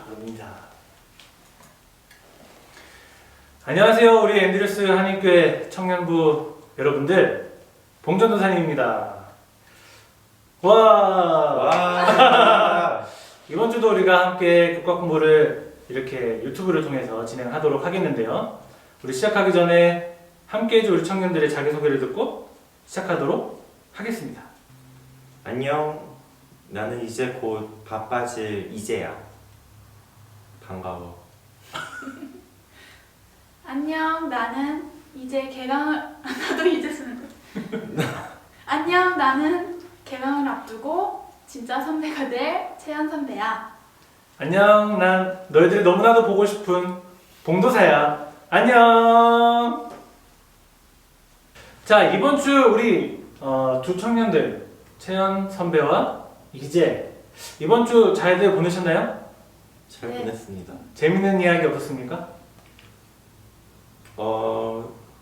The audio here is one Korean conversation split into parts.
자, 그럼 인사. 안녕하세요. 우리 앤드루스 한인교회 청년부 여러분들, 봉전도사님입니다. 와! 이번 주도 우리가 함께 교과 공부를 이렇게 유튜브를 통해서 진행하도록 하겠는데요. 우리 시작하기 전에 함께 해줄 우리 청년들의 자기소개를 듣고 시작하도록 하겠습니다. 안녕. 나는 이제 곧 바빠질 이제야. 반가워. 안녕, 나는 이제 개강을 나도 이제 쓰는 거. 안녕, 나는 개강을 앞두고 진짜 선배가 될 채연 선배야. 안녕, 난 너희들이 너무나도 보고 싶은 봉도사야. 안녕. 자, 이번 주 우리 두 청년들, 채연 선배와 이재, 이번 주 잘들 보내셨나요? 잘 네. 보냈습니다. 재밌는 이야기 없었습니까?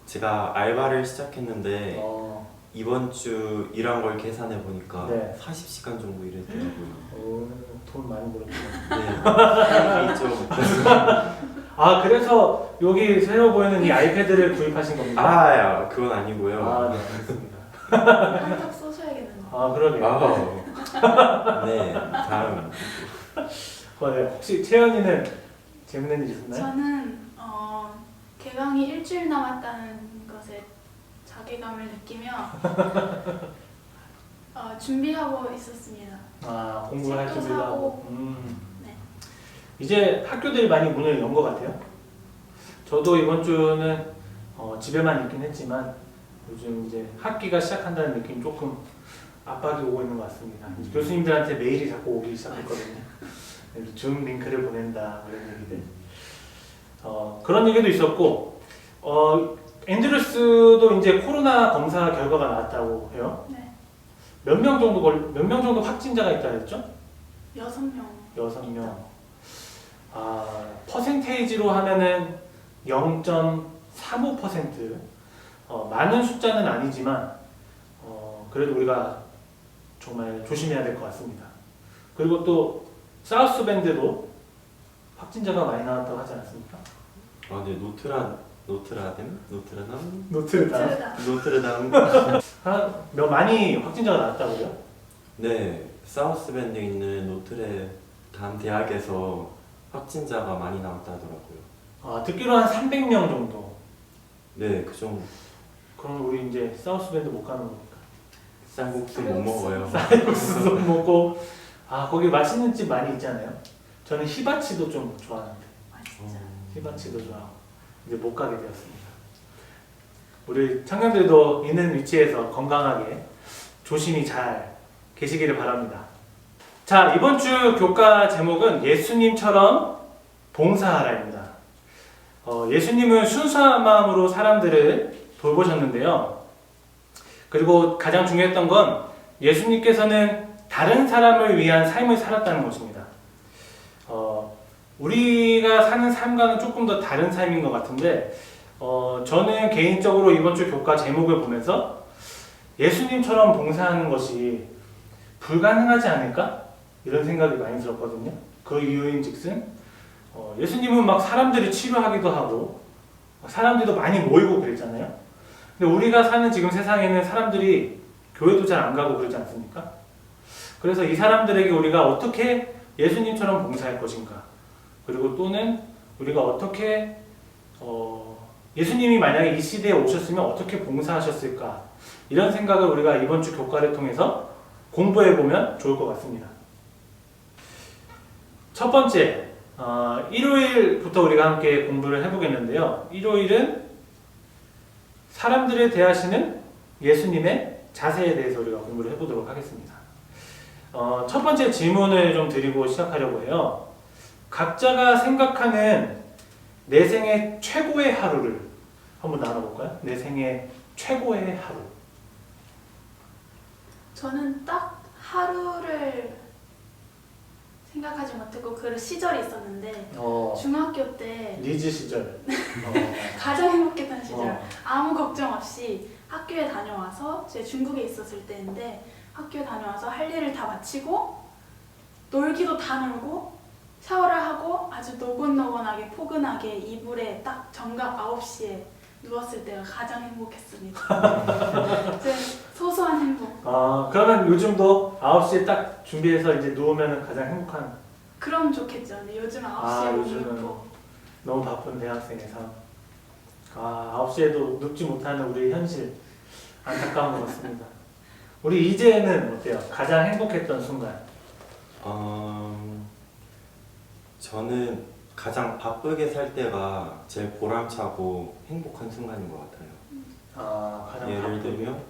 제가 알바를 시작했는데 어, 이번 주 일한 걸 계산해 보니까 네. 40시간 정도 일했더라고요. 돈 많이 벌었구나. 네. 이게 좀 아, 그래서 여기 새로 보이는 이 아이패드를 구입하신 겁니까? 야, 그건 아니고요. 아, 네, 알겠습니다. 한턱 쏘셔야겠는데. 아, 그러게요. 네. 다음. 네. 혹시 채연이는 재밌는 일 있었나요? 저는 개강이 일주일 남았다는 것에 자괴감을 느끼며 준비하고 있었습니다. 아, 공부를 할 책도 준비도 하고. 사고. 네. 이제 학교들이 많이 문을 연 것 같아요. 저도 이번 주는 집에만 있긴 했지만 요즘 이제 학기가 시작한다는 느낌이 조금 압박이 오고 있는 것 같습니다. 이제 교수님들한테 메일이 자꾸 오기 시작했거든요. 줌 링크를 보낸다 그런 얘기들. 그런 얘기도 있었고 앤드루스도 이제 코로나 검사 결과가 나왔다고 해요. 네. 몇 명 정도 확진자가 있다 했죠? 6명. 6명. 아, 퍼센테이지로 하면은 0.35%. 많은 숫자는 아니지만 그래도 우리가 정말 조심해야 될 것 같습니다. 그리고 또 사우스밴드도 확진자가 많이 나왔다고 하지 않았습니까? 네. 노트르담. 많이 확진자가 나왔다고요? 네. 사우스밴드에 있는 노트르담 대학에서 확진자가 많이 나왔다 하더라고요. 아, 듣기로 한 300명 정도. 네, 그 정도. 그럼 우리 이제 사우스밴드 못 가는 겁니까? 쌀국수 못 먹어요. 쌀국수도 먹고. 아, 거기 맛있는 집 많이 있잖아요. 저는 히바치도 좀 좋아하는데. 진짜. 히바치도 좋아하고 이제 못 가게 되었습니다. 우리 청년들도 있는 위치에서 건강하게 조심히 잘 계시기를 바랍니다. 자, 이번 주 교과 제목은 예수님처럼 봉사하라입니다. 예수님은 순수한 마음으로 사람들을 돌보셨는데요. 그리고 가장 중요했던 건 예수님께서는 다른 사람을 위한 삶을 살았다는 것입니다. 우리가 사는 삶과는 조금 더 다른 삶인 것 같은데 저는 개인적으로 이번 주 교과 제목을 보면서 예수님처럼 봉사하는 것이 불가능하지 않을까? 이런 생각이 많이 들었거든요. 그 이유인즉슨 예수님은 막 사람들을 치료하기도 하고 사람들도 많이 모이고 그랬잖아요. 근데 우리가 사는 지금 세상에는 사람들이 교회도 잘 안 가고 그러지 않습니까? 그래서 이 사람들에게 우리가 어떻게 예수님처럼 봉사할 것인가, 그리고 또는 우리가 어떻게 예수님이 만약에 이 시대에 오셨으면 어떻게 봉사하셨을까, 이런 생각을 우리가 이번 주 교과를 통해서 공부해보면 좋을 것 같습니다. 첫 번째, 일요일부터 우리가 함께 공부를 해보겠는데요. 일요일은 사람들을 대하시는 예수님의 자세에 대해서 우리가 공부를 해보도록 하겠습니다. 첫 번째 질문을 좀 드리고 시작하려고 해요. 각자가 생각하는 내 생의 최고의 하루를 한번 나눠볼까요? 내 생의 최고의 하루. 저는 딱 하루를 생각하지 못했고 그 시절이 있었는데 중학교 때 리즈 시절. 가장 행복했던 시절. 어. 아무 걱정 없이 학교에 다녀와서 제 중국에 있었을 때인데 학교에 다녀와서 할 일을 다 마치고 놀기도 다 놀고 샤워를 하고 아주 노곤노곤하게 포근하게 이불에 딱 정각 9시에 누웠을 때가 가장 행복했습니다. 제 소소한 행복. 아, 그러면 요즘도 9시에 딱 준비해서 이제 누우면 가장 행복한, 그럼 좋겠죠. 근데 요즘 9시에 아, 요즘은 눕고 너무 바쁜 대학생의 삶. 아, 9시에도 눕지 못하는 우리의 현실. 안타까운 것 같습니다. 우리 이제는 어때요? 가장 행복했던 순간. 저는 가장 바쁘게 살 때가 제일 보람차고 행복한 순간인 것 같아요. 아, 가장 예를 바쁘게. 들면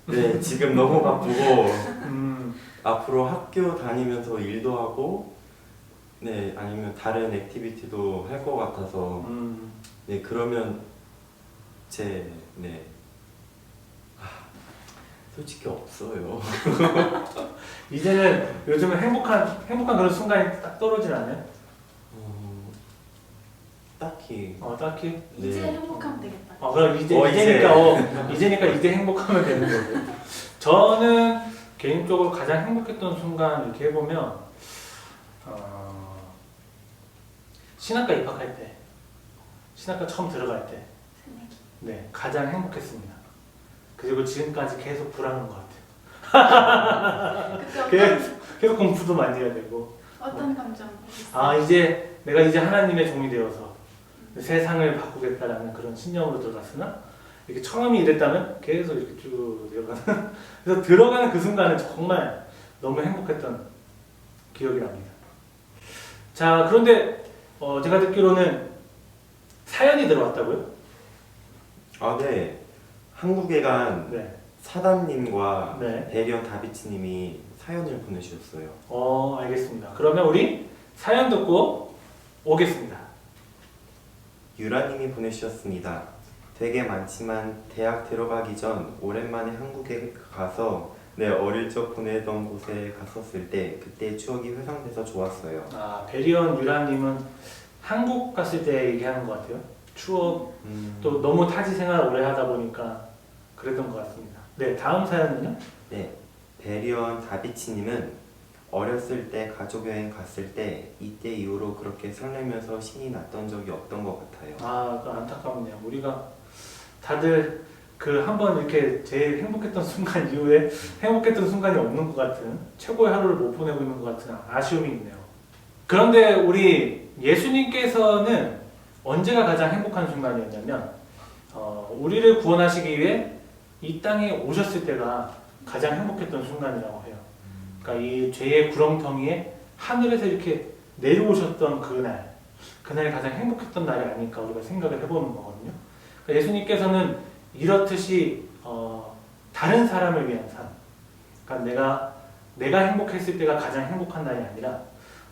네, 지금 너무 바쁘고 앞으로 학교 다니면서 일도 하고 네, 아니면 다른 액티비티도 할 것 같아서 네, 그러면 네. 솔직히 없어요. 이제는 요즘은 행복한 그런 순간이 딱 떨어질 않아요? 딱히 딱히. 이제 네. 행복하면 되겠다. 그럼 이제니까 이제 행복하면 되는 거고. 저는 개인적으로 가장 행복했던 순간 이렇게 해보면 신학과 입학할 때, 신학과 처음 들어갈 때, 새내기. 네, 가장 행복했습니다. 그리고 지금까지 계속 불안한 것 같아요. 그때 계속 공부도 많이 해야 되고. 어떤 감정? 이제 내가 이제 하나님의 종이 되어서 세상을 바꾸겠다라는 그런 신념으로 들어갔으나 이렇게 처음이 이랬다면 계속 이렇게 쭉 들어가는 그래서 들어가는 그 순간은 정말 너무 행복했던 기억이 납니다. 자, 그런데 제가 듣기로는 사연이 들어왔다고요? 네. 한국에 간 네. 사단님과 네. 대리원 다비치님이 사연을 보내주셨어요. 알겠습니다. 그러면 우리 사연 듣고 오겠습니다. 유라님이 보내주셨습니다. 되게 많지만 대학 들어가기 전 오랜만에 한국에 가서 내 어릴 적 보내던 곳에 갔었을 때 그때 추억이 회상돼서 좋았어요. 배리원 유라님은 한국 갔을 때 얘기하는 것 같아요. 추억, 또 너무 타지 생활 오래 하다 보니까 그랬던 것 같습니다. 네, 다음 사연은요? 네, 대리원 다비치님은 어렸을 때 가족여행 갔을 때 이때 이후로 그렇게 설레면서 신이 났던 적이 없던 것 같아요. 그 안타깝네요. 우리가 다들 그 한번 이렇게 제일 행복했던 순간 이후에 행복했던 순간이 없는 것 같은, 최고의 하루를 못 보내고 있는 것 같은 아쉬움이 있네요. 그런데 우리 예수님께서는 언제가 가장 행복한 순간이었냐면 우리를 구원하시기 위해 이 땅에 오셨을 때가 가장 행복했던 순간이라고 해요. 그러니까 이 죄의 구렁텅이에 하늘에서 이렇게 내려오셨던 그날이 가장 행복했던 날이 아닐까 우리가 생각을 해보는 거거든요. 그러니까 예수님께서는 이렇듯이 다른 사람을 위한 삶, 그러니까 내가 행복했을 때가 가장 행복한 날이 아니라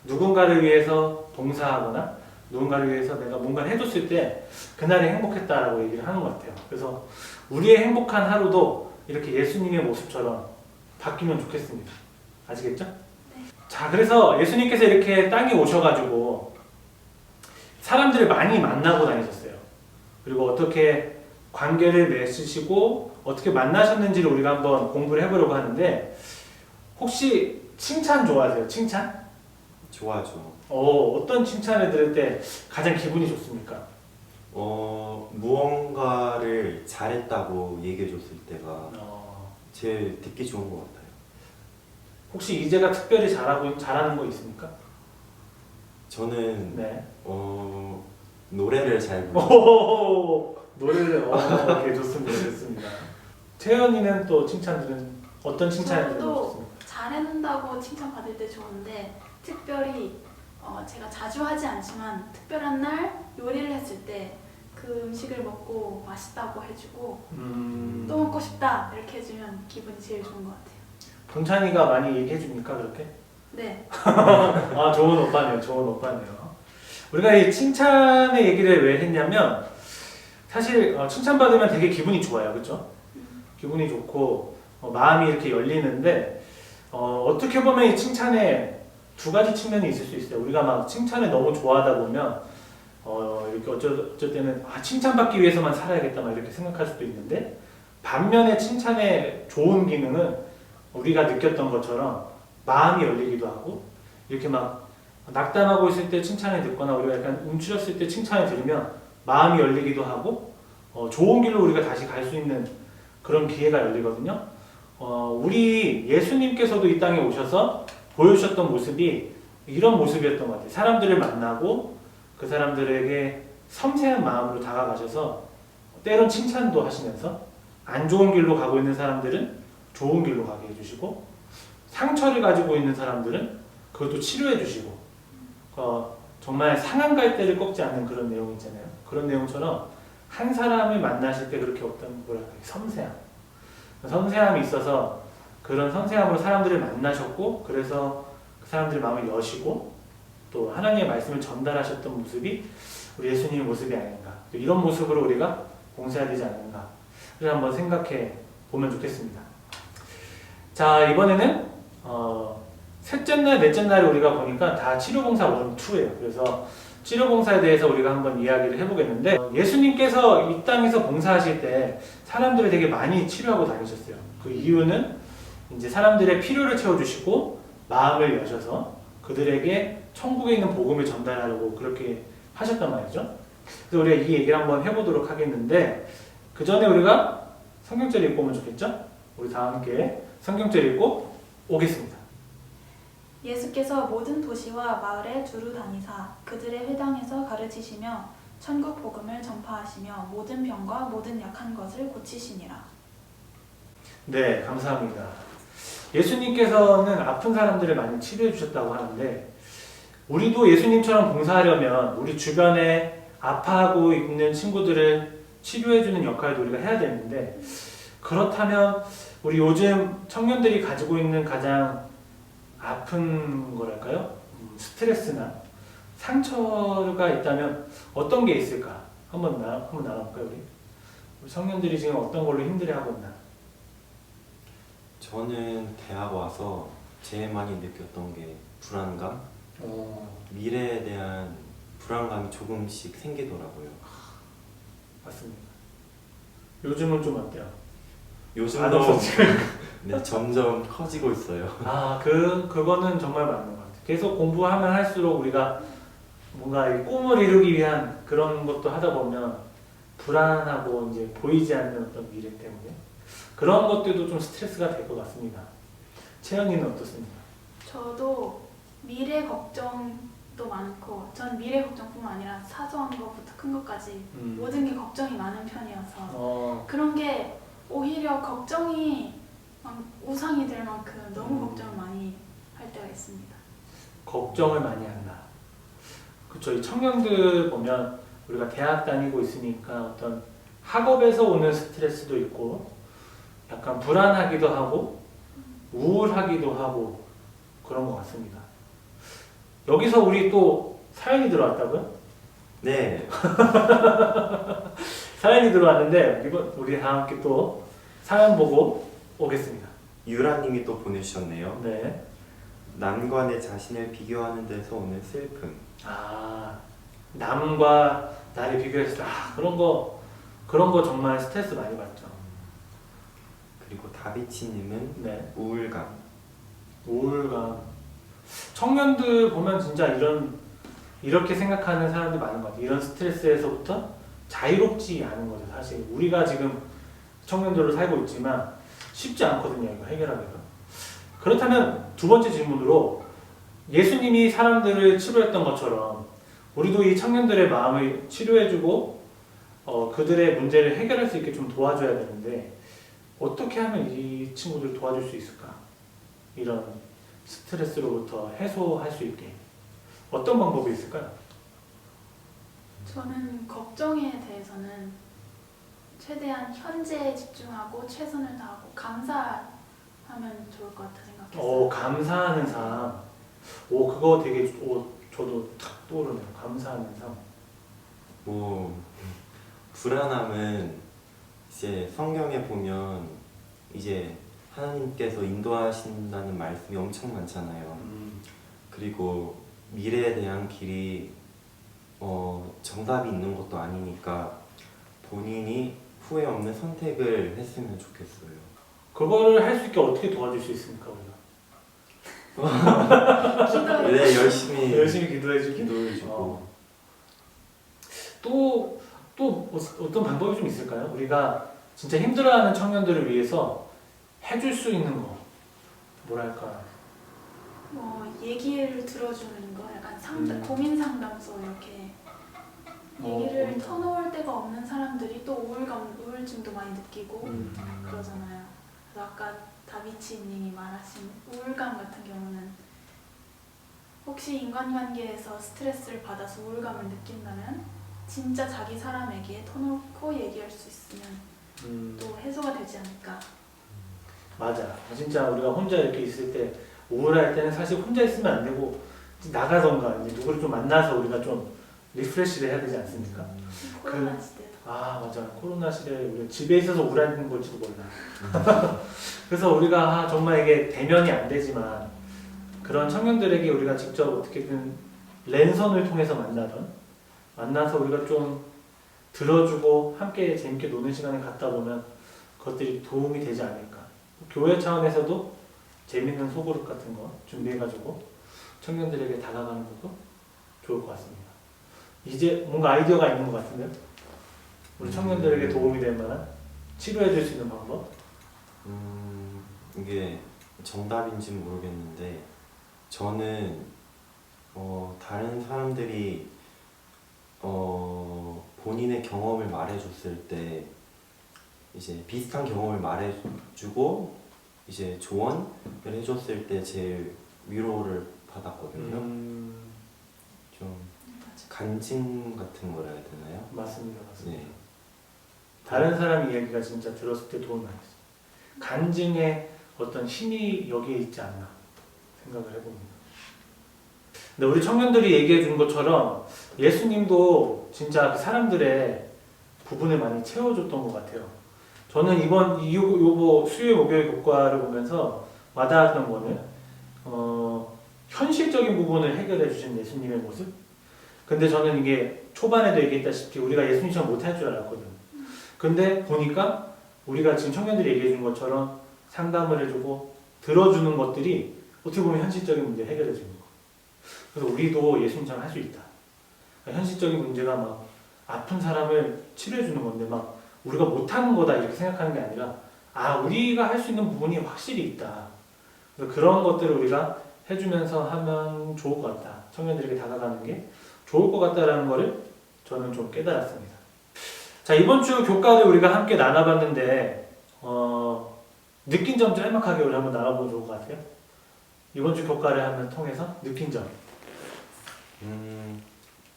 누군가를 위해서 봉사하거나 누군가를 위해서 내가 뭔가를 해줬을 때 그날이 행복했다라고 얘기를 하는 것 같아요. 그래서 우리의 행복한 하루도 이렇게 예수님의 모습처럼 바뀌면 좋겠습니다. 아시겠죠? 네. 자, 그래서 예수님께서 이렇게 땅에 오셔가지고 사람들을 많이 만나고 다니셨어요. 그리고 어떻게 관계를 맺으시고 어떻게 만나셨는지를 우리가 한번 공부를 해보려고 하는데, 혹시 칭찬 좋아하세요? 칭찬? 좋아하죠. 어떤 칭찬을 들을 때 가장 기분이 좋습니까? 무언가를 잘했다고 얘기해줬을 때가 제일 듣기 좋은 것 같아요. 혹시 이제가 특별히 잘하는 거 있습니까? 저는 네. 노래를 잘 불러요. 노래를 네, 좋습니다. 채연이는 또 칭찬들은 어떤 칭찬을 들으면 저도 좋습니까? 잘해낸다고 칭찬받을 때 좋은데, 특별히 제가 자주 하지 않지만 특별한 날 요리를 했을 때 그 음식을 먹고 맛있다고 해주고 또 먹고 싶다 이렇게 해주면 기분이 제일 좋은 것 같아요. 동찬이가 많이 얘기해줍니까 그렇게? 네. 좋은 오빠네요. 우리가 이 칭찬의 얘기를 왜 했냐면, 사실 칭찬받으면 되게 기분이 좋아요, 그렇죠? 기분이 좋고 마음이 이렇게 열리는데, 어떻게 보면 이 칭찬에 두 가지 측면이 있을 수 있어요. 우리가 막 칭찬을 너무 좋아하다 보면 이렇게 어쩔 때는 칭찬받기 위해서만 살아야겠다 막 이렇게 생각할 수도 있는데, 반면에 칭찬의 좋은 기능은 우리가 느꼈던 것처럼 마음이 열리기도 하고, 이렇게 막 낙담하고 있을 때 칭찬을 듣거나 우리가 약간 움츠렸을 때 칭찬을 들으면 마음이 열리기도 하고 좋은 길로 우리가 다시 갈 수 있는 그런 기회가 열리거든요. 우리 예수님께서도 이 땅에 오셔서 보여주셨던 모습이 이런 모습이었던 것 같아요. 사람들을 만나고 그 사람들에게 섬세한 마음으로 다가가셔서 때론 칭찬도 하시면서 안 좋은 길로 가고 있는 사람들은 좋은 길로 가게 해주시고 상처를 가지고 있는 사람들은 그것도 치료해 주시고 정말 상한 갈대를 꺾지 않는 그런 내용 있잖아요. 그런 내용처럼 한 사람을 만나실 때 그렇게 어떤 뭐랄까 섬세함이 있어서 그런 섬세함으로 사람들을 만나셨고 그래서 그 사람들의 마음을 여시고 또 하나님의 말씀을 전달하셨던 모습이 우리 예수님의 모습이 아닌가 이런 모습으로 우리가 봉사해야 되지 않는가 그래서 한번 생각해 보면 좋겠습니다. 자 이번에는 셋째 날, 넷째 날에 우리가 보니까 다 치료봉사 1, 2예요. 그래서 치료봉사에 대해서 우리가 한번 이야기를 해보겠는데 예수님께서 이 땅에서 봉사하실 때 사람들을 되게 많이 치료하고 다니셨어요. 그 이유는 이제 사람들의 필요를 채워주시고 마음을 여셔서 그들에게 천국에 있는 복음을 전달하려고 그렇게 하셨단 말이죠. 그래서 우리가 이 얘기를 한번 해보도록 하겠는데 그 전에 우리가 성경절 읽고 오면 좋겠죠? 우리 다 함께 성경절 읽고 오겠습니다. 예수께서 모든 도시와 마을에 두루 다니사 그들의 회당에서 가르치시며 천국 복음을 전파하시며 모든 병과 모든 약한 것을 고치시니라. 네, 감사합니다. 예수님께서는 아픈 사람들을 많이 치료해 주셨다고 하는데 우리도 예수님처럼 봉사하려면 우리 주변에 아파하고 있는 친구들을 치료해 주는 역할도 우리가 해야 되는데 그렇다면 우리 요즘 청년들이 가지고 있는 가장 아픈 거랄까요? 스트레스나 상처가 있다면 어떤 게 있을까? 한번 나눠볼까요, 우리 청년들이 지금 어떤 걸로 힘들어하고 있나? 저는 대학 와서 제일 많이 느꼈던 게 불안감, 미래에 대한 불안감이 조금씩 생기더라고요. 맞습니다. 요즘은 좀 어때요? 요즘도 네, 점점 커지고 있어요. 그거는 정말 맞는 것 같아요. 계속 공부하면 할수록 우리가 뭔가 이 꿈을 이루기 위한 그런 것도 하다 보면 불안하고 이제 보이지 않는 어떤 미래 때문에 그런 것들도 좀 스트레스가 될 것 같습니다. 채연이는 어떻습니까? 저도 미래 걱정도 많고 전 미래 걱정뿐만 아니라 사소한 것부터 큰 것까지 모든 게 걱정이 많은 편이어서 그런 게 오히려 걱정이 우상이 될 만큼 너무 걱정을 많이 할 때가 있습니다. 걱정을 많이 한다. 그렇죠. 이 청년들 보면 우리가 대학 다니고 있으니까 어떤 학업에서 오는 스트레스도 있고 약간 불안하기도 하고 우울하기도 하고 그런 것 같습니다. 여기서 우리 또 사연이 들어왔다고요? 네, 사연이 들어왔는데 이번 우리 다 함께 또 사연 보고 오겠습니다. 유라님이 또 보내주셨네요. 네. 남과 내 자신을 비교하는 데서 오는 슬픔. 남과 나를 비교했을 때 그런 거 정말 스트레스 많이 받죠. 그리고 다비치님은 네. 우울감. 우울감. 청년들 보면 진짜 이렇게 생각하는 사람들 많은 것 같아요. 이런 스트레스에서부터 자유롭지 않은 거죠. 사실 우리가 지금 청년들로 살고 있지만 쉽지 않거든요. 이거 해결하기가. 그렇다면 두 번째 질문으로 예수님이 사람들을 치료했던 것처럼 우리도 이 청년들의 마음을 치료해주고 그들의 문제를 해결할 수 있게 좀 도와줘야 되는데 어떻게 하면 이 친구들을 도와줄 수 있을까? 이런 스트레스로부터 해소할 수 있게 어떤 방법이 있을까요? 저는 걱정에 대해서는 최대한 현재에 집중하고 최선을 다하고 감사하면 좋을 것 같아 생각했어요. 감사하는 삶. 그거 되게 저도 탁 떠오르네요. 감사하는 삶. 불안함은 이제 성경에 보면 이제 하나님께서 인도하신다는 말씀이 엄청 많잖아요. 그리고 미래에 대한 길이 정답이 있는 것도 아니니까 본인이 후회 없는 선택을 했으면 좋겠어요. 그거를 할 수 있게 어떻게 도와줄 수 있습니까, 우리가? 기도해. 네, 열심히 열심히 기도해주기. 기도해주고. 또 어떤 방법이 좀 있을까요? 우리가 진짜 힘들어하는 청년들을 위해서 해줄 수 있는 거 뭐랄까. 뭐 얘기를 들어주는 거, 약간 고민 상담소 이렇게 얘기를 고민 터놓을 데가 없는 사람들이 또 우울증도 많이 느끼고 그러잖아요. 그래서 아까 다비치님이 말하신 우울감 같은 경우는 혹시 인간관계에서 스트레스를 받아서 우울감을 느낀다면 진짜 자기 사람에게 터놓고 얘기할 수 있으면 또 해소가 되지 않을까. 맞아. 진짜 우리가 혼자 이렇게 있을 때 우울할 때는 사실 혼자 있으면 안 되고 나가던가 이제 누구를 좀 만나서 우리가 좀 리프레시를 해야 되지 않습니까? 코로나 시대도. 아 맞아. 코로나 시대에 우리가 집에 있어서 우울한 걸지도 몰라. 그래서 우리가 정말 이게 대면이 안 되지만 그런 청년들에게 우리가 직접 어떻게든 랜선을 통해서 만나서 우리가 좀 들어주고 함께 재밌게 노는 시간을 갖다 보면 그것들이 도움이 되지 않을까. 교회 차원에서도 재밌는 소그룹 같은 거 준비해가지고 청년들에게 다가가는 것도 좋을 것 같습니다. 이제 뭔가 아이디어가 있는 것 같은데요? 우리 청년들에게 도움이 될 만한 치료해 줄 수 있는 방법? 이게 정답인지는 모르겠는데 저는 다른 사람들이 본인의 경험을 말해줬을 때 이제 비슷한 경험을 말해주고 이제 조언을 해줬을 때 제일 위로를 받았거든요. 좀 간증 같은 거라 해야 되나요? 맞습니다. 네. 다른 사람 이야기가 진짜 들었을 때 도움이 많이 됐어요. 간증의 어떤 힘이 여기에 있지 않나 생각을 해봅니다. 근데 우리 청년들이 얘기해 준 것처럼 예수님도 진짜 그 사람들의 부분을 많이 채워줬던 것 같아요. 저는 이번 요거 수요일 목요일 교과를 보면서 와닿았던 거는 현실적인 부분을 해결해 주신 예수님의 모습. 근데 저는 이게 초반에도 얘기했다시피 우리가 예수님처럼 못할 줄 알았거든. 근데 보니까 우리가 지금 청년들이 얘기해 준 것처럼 상담을 해주고 들어주는 것들이 어떻게 보면 현실적인 문제를 해결해 주는 거. 그래서 우리도 예수님처럼 할 수 있다. 현실적인 문제가 막 아픈 사람을 치료해 주는 건데 막 우리가 못하는 거다 이렇게 생각하는 게 아니라 우리가 할 수 있는 부분이 확실히 있다. 그래서 그런 것들을 우리가 해주면서 하면 좋을 것 같다. 청년들에게 다가가는 게 좋을 것 같다라는 거를 저는 좀 깨달았습니다. 자, 이번 주 교과를 우리가 함께 나눠봤는데 느낀 점 짤막하게 우리 한번 나눠보면 좋을 것 같아요. 이번 주 교과를 한번 통해서 느낀 점.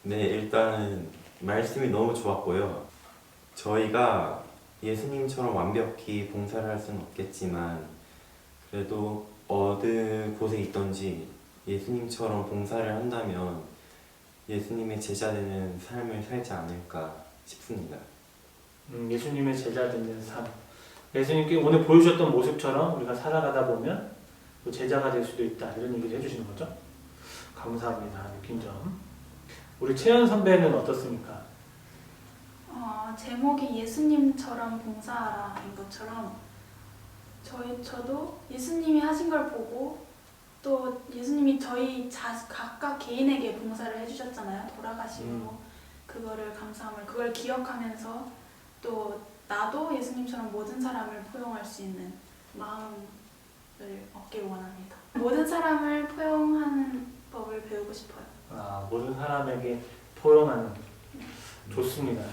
네, 일단은 말씀이 너무 좋았고요. 저희가 예수님처럼 완벽히 봉사를 할 수는 없겠지만 그래도 어느 곳에 있던지 예수님처럼 봉사를 한다면 예수님의 제자 되는 삶을 살지 않을까 싶습니다. 예수님의 제자 되는 삶. 예수님께 오늘 보여주셨던 모습처럼 우리가 살아가다 보면 또 제자가 될 수도 있다. 이런 얘기를 해주시는 거죠. 감사합니다. 느낀 점. 우리 채연 선배는 어떻습니까? 제목이 예수님처럼 봉사하라인 것처럼 저도 예수님이 하신 걸 보고 또 예수님이 저희 각각 개인에게 봉사를 해주셨잖아요. 돌아가시고 그거를 감사함을 그걸 기억하면서 또 나도 예수님처럼 모든 사람을 포용할 수 있는 마음을 얻길 원합니다. 모든 사람을 포용하는 법을 배우고 싶어요. 모든 사람에게 포용하는. 좋습니다.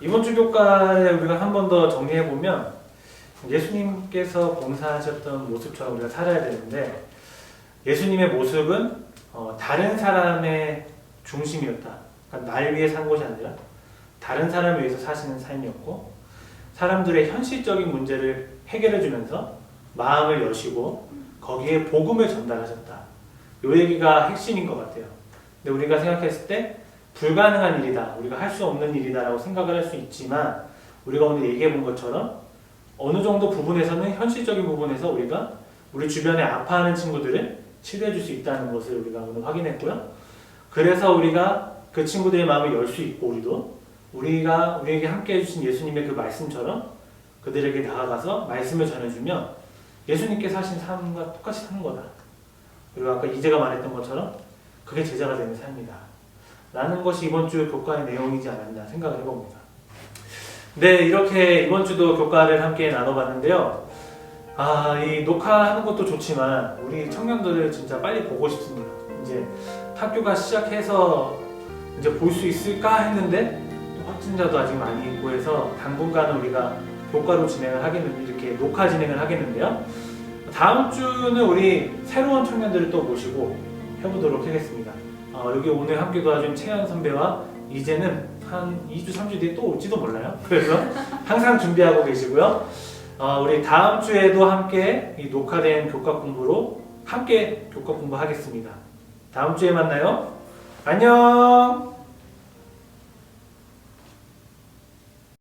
이번 주 교과에 우리가 한 번 더 정리해보면 예수님께서 봉사하셨던 모습처럼 우리가 살아야 되는데 예수님의 모습은 다른 사람의 중심이었다. 그러니까 날 위해 산 것이 아니라 다른 사람을 위해서 사시는 삶이었고 사람들의 현실적인 문제를 해결해주면서 마음을 여시고 거기에 복음을 전달하셨다. 이 얘기가 핵심인 것 같아요. 근데 우리가 생각했을 때 불가능한 일이다. 우리가 할 수 없는 일이다 라고 생각을 할 수 있지만 우리가 오늘 얘기해 본 것처럼 어느 정도 부분에서는 현실적인 부분에서 우리가 우리 주변에 아파하는 친구들을 치료해 줄 수 있다는 것을 우리가 오늘 확인했고요. 그래서 우리가 그 친구들의 마음을 열 수 있고 우리에게 함께 해주신 예수님의 그 말씀처럼 그들에게 다가가서 말씀을 전해주면 예수님께서 하신 삶과 똑같이 사는 거다. 그리고 아까 이재가 말했던 것처럼 그게 제자가 되는 삶이다 라는 것이 이번 주 교과의 내용이지 않았나 생각을 해봅니다. 네, 이렇게 이번 주도 교과를 함께 나눠봤는데요. 이 녹화하는 것도 좋지만 우리 청년들을 진짜 빨리 보고 싶습니다. 이제 학교가 시작해서 이제 볼 수 있을까 했는데 또 확진자도 아직 많이 있고 해서 당분간은 우리가 교과로 진행을 하겠는데, 이렇게 녹화 진행을 하겠는데요. 다음 주는 우리 새로운 청년들을 또 모시고 해보도록 하겠습니다. 여기 오늘 함께 도와준 채연 선배와 이제는 한 2주, 3주 뒤에 또 올지도 몰라요. 그래서 항상 준비하고 계시고요. 우리 다음 주에도 함께 이 녹화된 교과 공부로 함께 교과 공부하겠습니다. 다음 주에 만나요. 안녕!